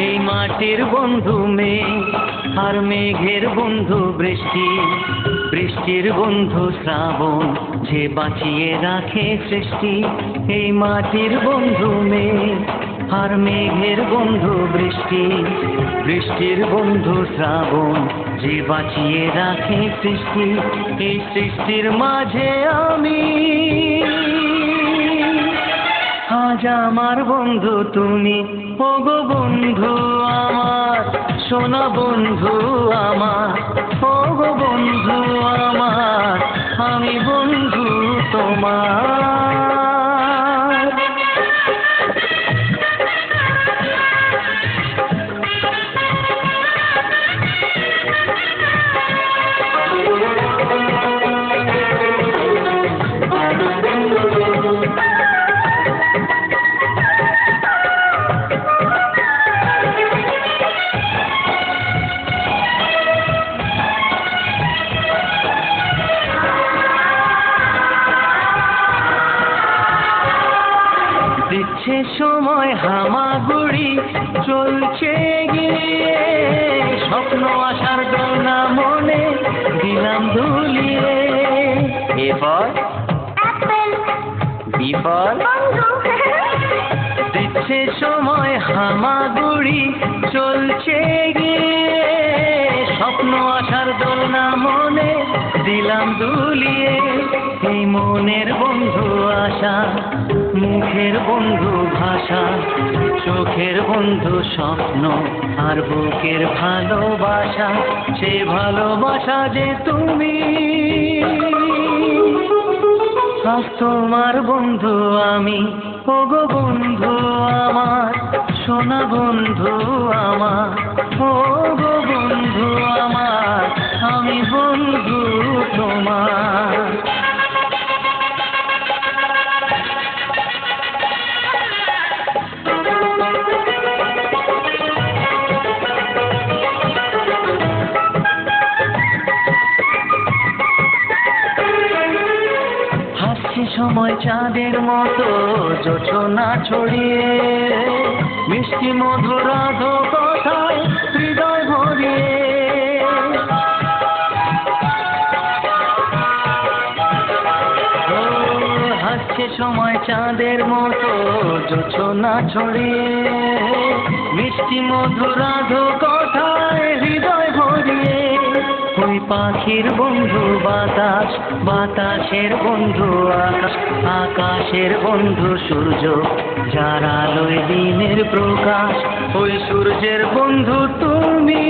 এই মাটির বন্ধু মেঘ, আর মেঘের বন্ধু বৃষ্টি, বৃষ্টির বন্ধু শ্রাবণ, যে বাঁচিয়ে রাখে সৃষ্টি। এই মাটির বন্ধু মেঘ, আর মেঘের বন্ধু বৃষ্টি, বৃষ্টির বন্ধু শ্রাবণ, যে বাঁচিয়ে রাখে সৃষ্টি। এই সৃষ্টির মাঝে আমি, আজ আমার বন্ধু তুমি। ওগো বন্ধু আমার, সোনা বন্ধু আমার, ওগো বন্ধু আমার, আমি বন্ধু তোমার। দিচ্ছে সময় হামাগুড়ি, চলছে গিয়ে স্বপ্ন আসার দোলনা মনে দিলাম দুলিয়ে। এ ফর বি ফর দিচ্ছে সময় হামাগুড়ি, চলছে গিয়ে স্বপ্ন আসার দোলনা মনে দিলাম দুলিয়ে। এই মনের বন্ধু আশা, মুখের বন্ধু ভাষা, চোখের বন্ধু স্বপ্ন, আর বুকের ভালোবাসা, সে ভালোবাসা যে তুমি। আজ তোমার বন্ধু আমি, ওগো বন্ধু আমার, সোনা বন্ধু আমার, ওগো বন্ধু আমার, আমি বন্ধু তোমার। সময় চাঁদের মতো জোছনা ছড়িয়ে, মিষ্টি মধুর কথায় হৃদয় ভরিয়ে। হাসছে সময় চাঁদের মতো জোছনা ছড়িয়ে, মিষ্টি মধুর কথায় হৃদয় ভরিয়ে। ওই পাখির বন্ধু বাতাস, বাতাসের বন্ধু আকাশ, আকাশের বন্ধু সূর্য, যার আলোয় দিনের প্রকাশ। ওই সূর্যের বন্ধু তুমি।